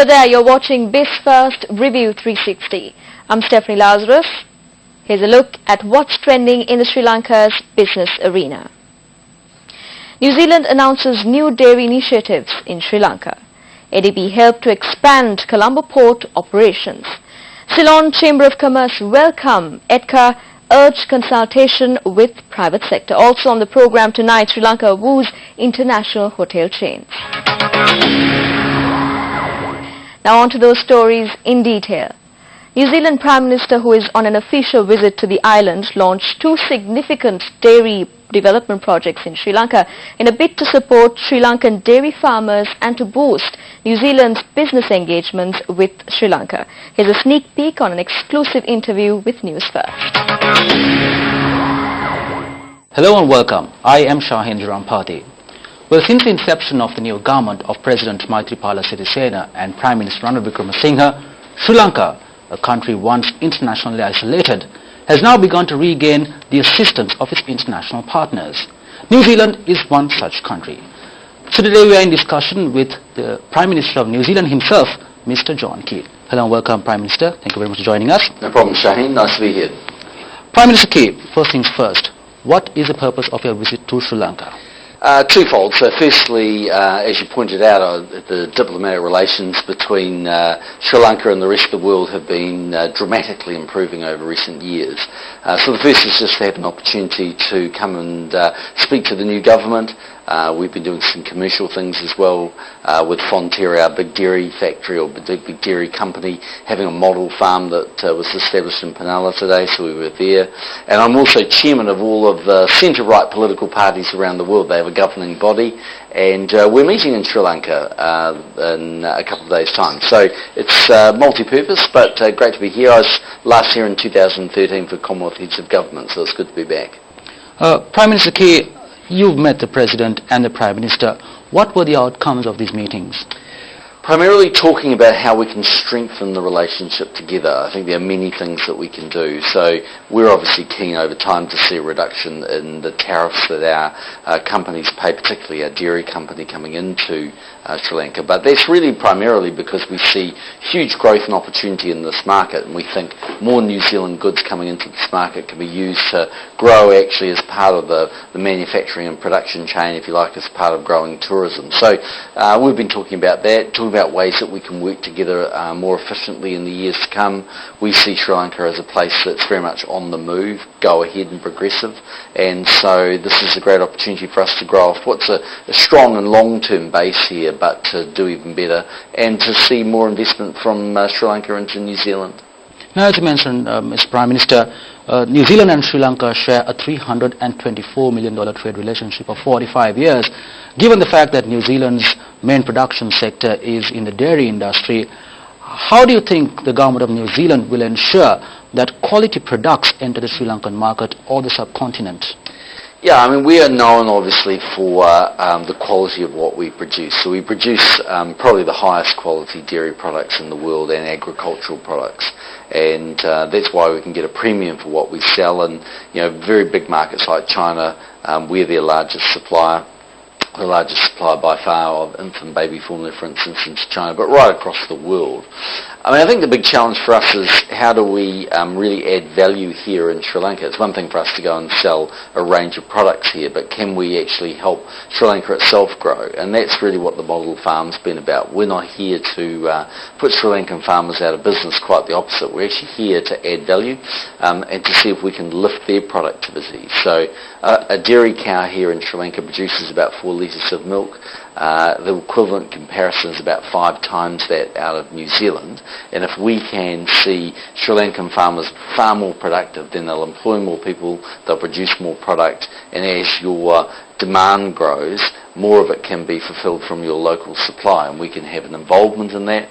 Hello there, you're watching Newsfirst Review 360. I'm Stephanie Lazarus. Here's a look at what's trending in the Sri Lanka's business arena. New Zealand announces new dairy initiatives in Sri Lanka. ADB helped to expand Colombo port operations. Ceylon Chamber of Commerce welcome EDCA urged consultation with private sector. Also on the program tonight, Sri Lanka woos international hotel chains. Now on to those stories in detail. New Zealand Prime Minister, who is on an official visit to the island, launched two significant dairy development projects in Sri Lanka in a bid to support Sri Lankan dairy farmers and to boost New Zealand's business engagements with Sri Lanka. Here's a sneak peek on an exclusive interview with Newsfirst. Hello and welcome. I am Shahin Rampati. Well, since the inception of the new government of President Maithripala Sirisena and Prime Minister Ranil Wickremesinghe, Sri Lanka, a country once internationally isolated, has now begun to regain the assistance of its international partners. New Zealand is one such country. So today we are in discussion with the Prime Minister of New Zealand himself, Mr. John Key. Hello and welcome, Prime Minister. Thank you very much for joining us. No problem, Shaheen. Nice to be here. Prime Minister Key, first things first, what is the purpose of your visit to Sri Lanka? Twofold. So firstly, as you pointed out, the diplomatic relations between Sri Lanka and the rest of the world have been dramatically improving over recent years. So the first is just to have an opportunity to come and speak to the new government. We've been doing some commercial things as well with Fonterra, our big dairy factory or big dairy company, having a model farm that was established in Penala today, so we were there. And I'm also chairman of all of the centre-right political parties around the world. They have a governing body, and we're meeting in Sri Lanka in a couple of days' time. So it's multi-purpose, but great to be here. I was last here in 2013 for Commonwealth Heads of Government, so it's good to be back. Prime Minister Key, you've met the President and the Prime Minister. What were the outcomes of these meetings? Primarily talking about how we can strengthen the relationship together. I think there are many things that we can do. So we're obviously keen over time to see a reduction in the tariffs that our companies pay, particularly our dairy company coming into Sri Lanka. But that's really primarily because we see huge growth and opportunity in this market, and we think more New Zealand goods coming into this market can be used to grow actually as part of the manufacturing and production chain, if you like, as part of growing tourism. So we've been talking about that, talking about ways that we can work together more efficiently in the years to come. We see Sri Lanka as a place that's very much on the move, go ahead and progressive, and so this is a great opportunity for us to grow off what's a strong and long-term base here, but to do even better and to see more investment from Sri Lanka into New Zealand. Now, as you mentioned, Mr. Prime Minister, New Zealand and Sri Lanka share a $324 million trade relationship of 45 years. Given the fact that New Zealand's main production sector is in the dairy industry, how do you think the government of New Zealand will ensure that quality products enter the Sri Lankan market or the subcontinent? Yeah, I mean, we are known obviously for the quality of what we produce. So we produce probably the highest quality dairy products in the world and agricultural products. And that's why we can get a premium for what we sell. And, you know, very big markets like China, we're their largest supplier. The largest supplier by far of infant baby formula, for instance, into China, but right across the world. I mean, I think the big challenge for us is how do we really add value here in Sri Lanka? It's one thing for us to go and sell a range of products here, but can we actually help Sri Lanka itself grow? And that's really what the model farm's been about. We're not here to put Sri Lankan farmers out of business, quite the opposite. We're actually here to add value and to see if we can lift their productivity. So a dairy cow here in Sri Lanka produces about 4 litres of milk. The equivalent comparison is about 5 times that out of New Zealand. And if we can see Sri Lankan farmers far more productive, then they'll employ more people, they'll produce more product, and as your demand grows, more of it can be fulfilled from your local supply, and we can have an involvement in that,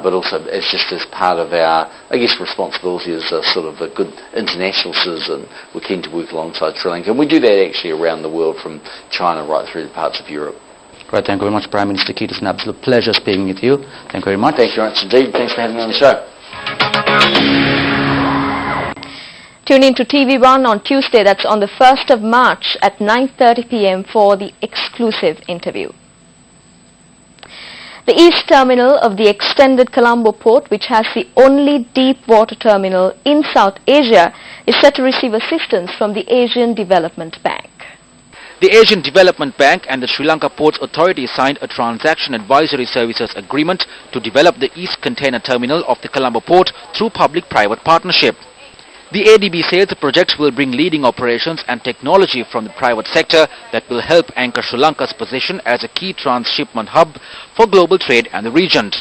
but also it's just as part of our, I guess, responsibility as a sort of a good international citizen. We're keen to work alongside Sri Lanka, and we do that actually around the world, from China right through to parts of Europe. Right, thank you very much, Prime Minister Key. It's an absolute pleasure speaking with you. Thank you very much. Thank you very much indeed. Thanks for having me on the show. Tune in to TV1 on Tuesday, that's on the 1st of March at 9:30 p.m. for the exclusive interview. The east terminal of the extended Colombo port, which has the only deep water terminal in South Asia, is set to receive assistance from the Asian Development Bank. The Asian Development Bank and the Sri Lanka Ports Authority signed a transaction advisory services agreement to develop the east container terminal of the Colombo port through public-private partnership. The ADB says the project will bring leading operations and technology from the private sector that will help anchor Sri Lanka's position as a key transshipment hub for global trade and the region.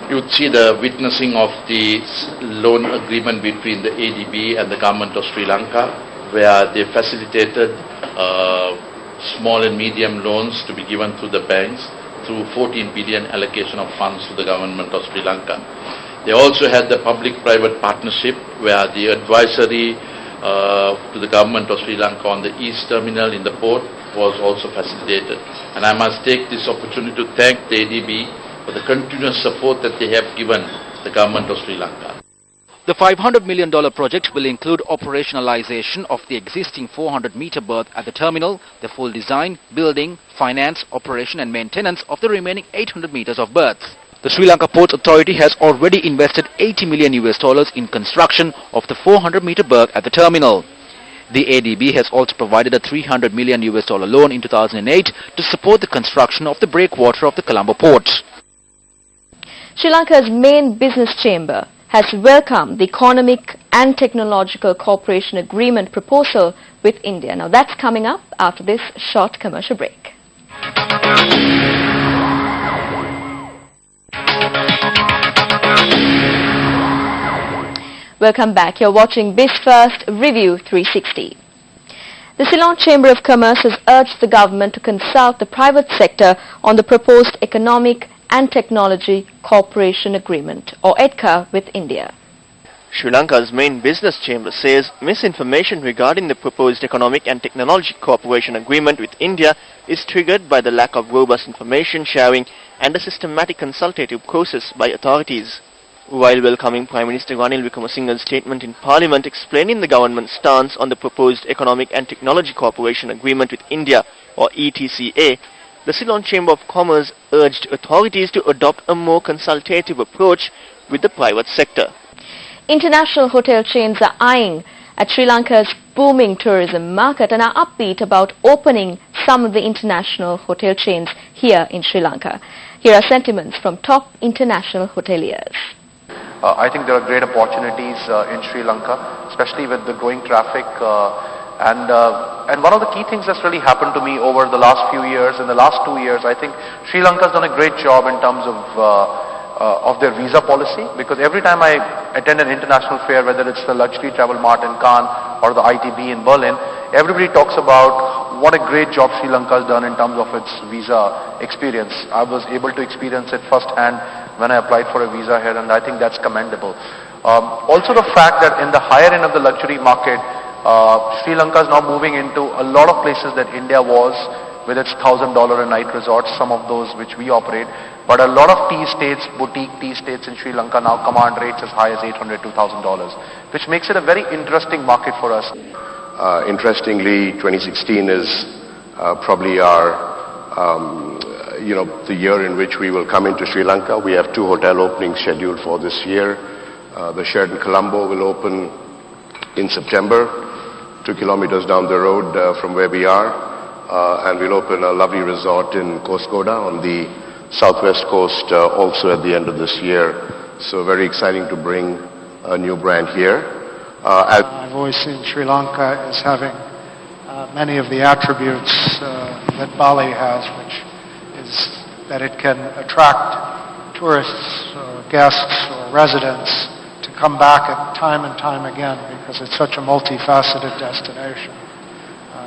You would see the witnessing of the loan agreement between the ADB and the government of Sri Lanka, where they facilitated small and medium loans to be given to the banks through 14 billion allocation of funds to the government of Sri Lanka. They also had the public-private partnership where the advisory to the government of Sri Lanka on the east terminal in the port was also facilitated. And I must take this opportunity to thank the ADB for the continuous support that they have given the government of Sri Lanka. The $500 million project will include operationalization of the existing 400-meter berth at the terminal, the full design, building, finance, operation and maintenance of the remaining 800 meters of berths. The Sri Lanka Ports Authority has already invested $80 million in construction of the 400-meter berth at the terminal. The ADB has also provided a $300 million loan in 2008 to support the construction of the breakwater of the Colombo port. Sri Lanka's main business chamber has welcomed the Economic and Technological Cooperation Agreement proposal with India. Now that's coming up after this short commercial break. Welcome back. You're watching BizFirst Review 360. The Ceylon Chamber of Commerce has urged the government to consult the private sector on the proposed Economic and Technology Cooperation Agreement, or ETCA, with India. Sri Lanka's main business chamber says misinformation regarding the proposed Economic and Technology Cooperation Agreement with India is triggered by the lack of robust information sharing and a systematic consultative process by authorities. While welcoming Prime Minister Ranil Wickremesinghe's statement in Parliament explaining the government's stance on the proposed Economic and Technology Cooperation Agreement with India, or ETCA, the Ceylon Chamber of Commerce urged authorities to adopt a more consultative approach with the private sector. International hotel chains are eyeing at Sri Lanka's booming tourism market and are upbeat about opening some of the international hotel chains here in Sri Lanka. Here are sentiments from top international hoteliers. I think there are great opportunities in Sri Lanka, especially with the growing traffic. And one of the key things that's really happened to me over the last few years, in the last 2 years, I think Sri Lanka has done a great job in terms of their visa policy, because every time I attend an international fair, whether it's the Luxury Travel Mart in Cannes or the ITB in Berlin, everybody talks about what a great job Sri Lanka has done in terms of its visa experience. I was able to experience it firsthand when I applied for a visa here, and I think that's commendable. Also the fact that in the higher end of the luxury market, Sri Lanka is now moving into a lot of places that India was with its $1,000 a night resorts, some of those which we operate. But a lot of tea estates, boutique tea estates in Sri Lanka now command rates as high as $800 to $1,000, which makes it a very interesting market for us. Interestingly, 2016 is probably our the year in which we will come into Sri Lanka. We have 2 hotel openings scheduled for this year. The Sheraton Colombo will open in September, 2 kilometers down the road from where we are, and we'll open a lovely resort in Koskoda on the southwest coast also at the end of this year. So very exciting to bring a new brand here. I've always seen Sri Lanka as having many of the attributes that Bali has, which is that it can attract tourists or guests or residents to come back time and time again, because it's such a multifaceted destination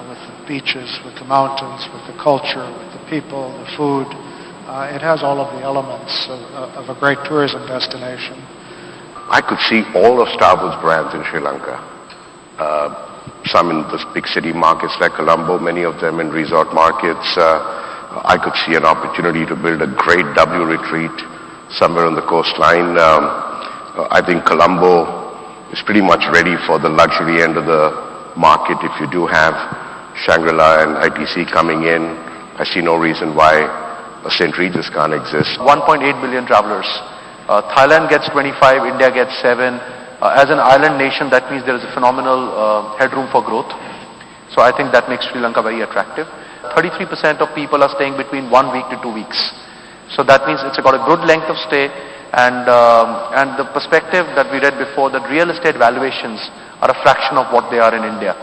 with the beaches, with the mountains, with the culture, with the people, the food. It has all of the elements of a great tourism destination. I could see all of Starwood's brands in Sri Lanka. Some in the big city markets like Colombo, many of them in resort markets. I could see an opportunity to build a great W retreat somewhere on the coastline. I think Colombo is pretty much ready for the luxury end of the market. If you do have Shangri-La and ITC coming in, I see no reason why St. Regis can't exist. 1.8 billion travelers. Thailand gets 25, India gets 7. As an island nation, that means there is a phenomenal headroom for growth. So I think that makes Sri Lanka very attractive. 33% of people are staying between 1 week to 2 weeks. So that means it's got a good length of stay, and the perspective that we read before, that real estate valuations are a fraction of what they are in India.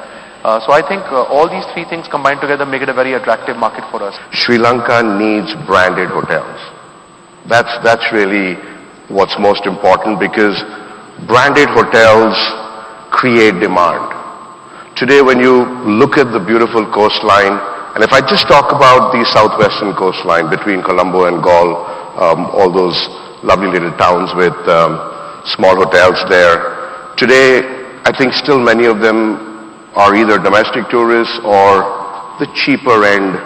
So I think all these three things combined together make it a very attractive market for us. Sri Lanka needs branded hotels. That's really what's most important, because branded hotels create demand. Today when you look at the beautiful coastline, and if I just talk about the southwestern coastline between Colombo and Galle, all those lovely little towns with small hotels there, today I think still many of them are either domestic tourists or the cheaper end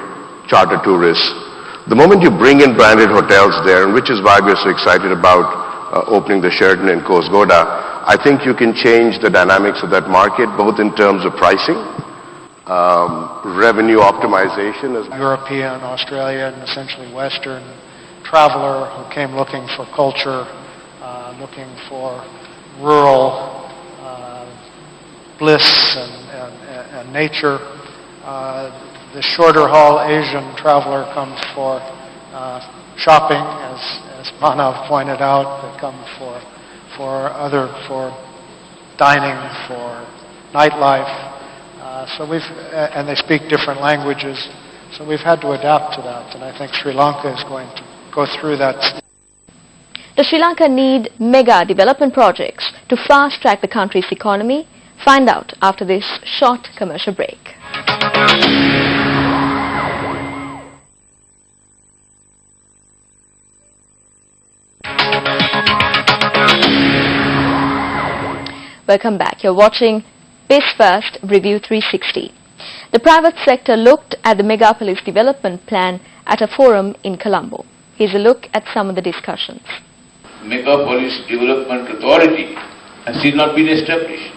charter tourists. The moment you bring in branded hotels there, and which is why we're so excited about opening the Sheraton in Kozgoda, I think you can change the dynamics of that market, both in terms of pricing, revenue optimization. European, Australian, essentially Western traveler who came looking for culture, looking for rural bliss and nature. The shorter haul Asian traveler comes for shopping, as Manav pointed out. They come for dining, for nightlife. And they speak different languages. So we've had to adapt to that, and I think Sri Lanka is going to go through that. Does Sri Lanka need mega development projects to fast-track the country's economy? Find out after this short commercial break. Welcome back. You're watching Newsfirst Review 360. The private sector looked at the megapolis development plan at a forum in Colombo. Here's a look at some of the discussions. Megapolis Development Authority has still not been established.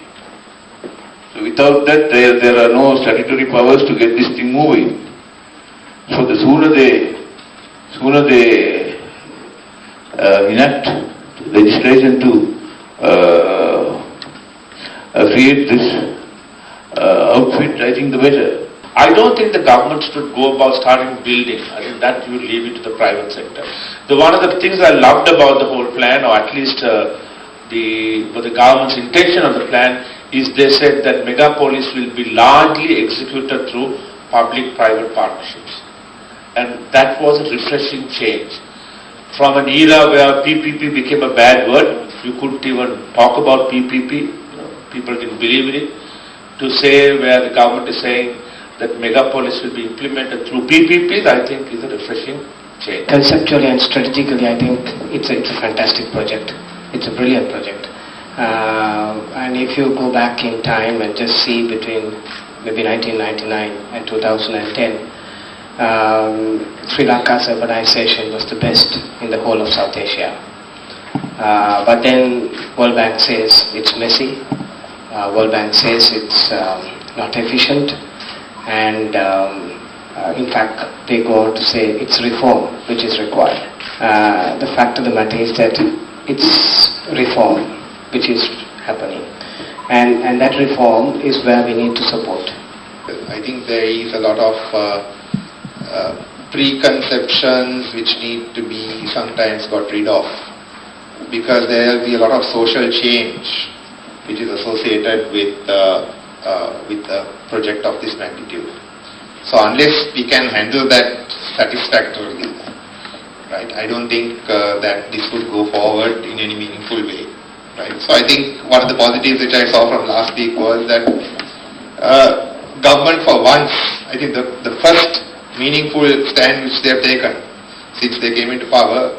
So without that, there are no statutory powers to get this thing moving. So the sooner they enact legislation to create this outfit, I think the better. I don't think the government should go about starting building. I think that you leave it to the private sector. One of the things I loved about the whole plan, or at least the government's intention of the plan, is they said that megapolis will be largely executed through public-private partnerships. And that was a refreshing change. From an era where PPP became a bad word, you couldn't even talk about PPP, people didn't believe in it, to say where the government is saying that megapolis will be implemented through PPPs, I think is a refreshing change. Conceptually and strategically, I think it's a fantastic project. It's a brilliant project. And if you go back in time and just see between maybe 1999 and 2010, Sri Lanka's urbanization was the best in the whole of South Asia. But then World Bank says it's messy. World Bank says it's not efficient, and in fact they go on to say it's reform which is required. The fact of the matter is that it's reform which is happening, and that reform is where we need to support. I think there is a lot of preconceptions which need to be sometimes got rid of, because there will be a lot of social change which is associated with a project of this magnitude. So unless we can handle that satisfactorily, right, I don't think that this would go forward in any meaningful way, right. So I think one of the positives which I saw from last week was that government for once, I think the first meaningful stand which they have taken since they came into power,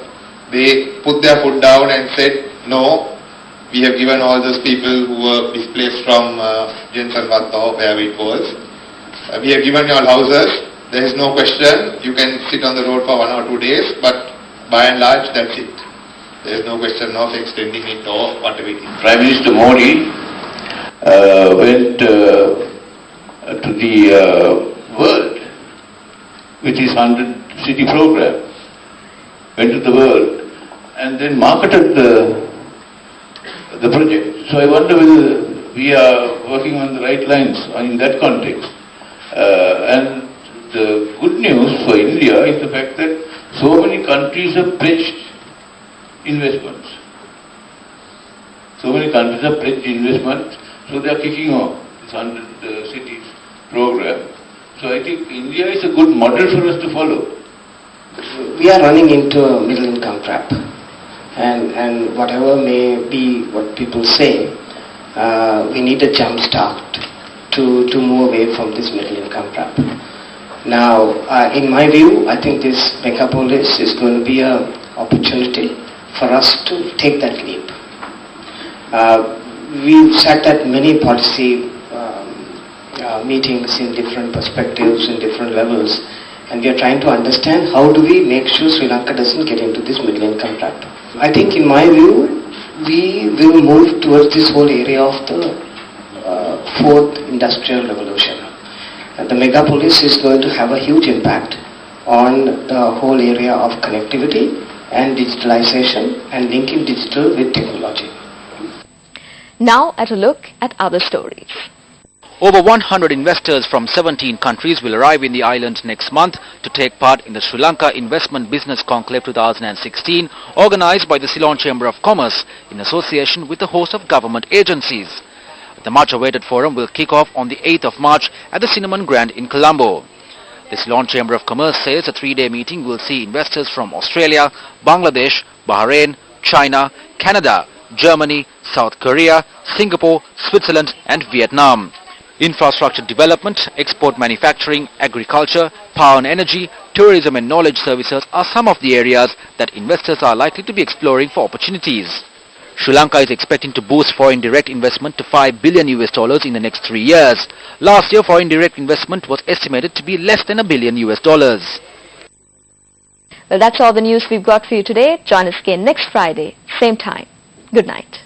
they put their foot down and said, no, we have given all those people who were displaced from Jensen Vatta, wherever it was, we have given you all houses. There is no question, you can sit on the road for 1 or 2 days, but by and large that's it. There is no question of extending it or whatever it is. Prime Minister Modi went to the world with his 100 city program. went to the world and then marketed the project. So I wonder whether we are working on the right lines in that context. And the good news for India is the fact that so many countries have pledged investments. So many countries have pledged investments, so they are kicking off this 100 cities program. So I think India is a good model for us to follow. We are running into a middle income trap, and whatever may be what people say, we need a jump start to move away from this middle income trap. Now, in my view, I think this megapolis is going to be an opportunity for us to take that leap. We've sat at many policy meetings in different perspectives, in different levels, and we are trying to understand how do we make sure Sri Lanka doesn't get into this middle income trap. I think in my view, we will move towards this whole area of the fourth industrial revolution. The megapolis is going to have a huge impact on the whole area of connectivity and digitalization and linking digital with technology. Now at a look at other stories. Over 100 investors from 17 countries will arrive in the island next month to take part in the Sri Lanka Investment Business Conclave 2016 organized by the Ceylon Chamber of Commerce in association with a host of government agencies. The much-awaited forum will kick off on the 8th of March at the Cinnamon Grand in Colombo. The Ceylon Chamber of Commerce says a 3-day meeting will see investors from Australia, Bangladesh, Bahrain, China, Canada, Germany, South Korea, Singapore, Switzerland and Vietnam. Infrastructure development, export manufacturing, agriculture, power and energy, tourism and knowledge services are some of the areas that investors are likely to be exploring for opportunities. Sri Lanka is expecting to boost foreign direct investment to $5 billion in the next 3 years. Last year, foreign direct investment was estimated to be less than $1 billion. Well, that's all the news we've got for you today. Join us again next Friday, same time. Good night.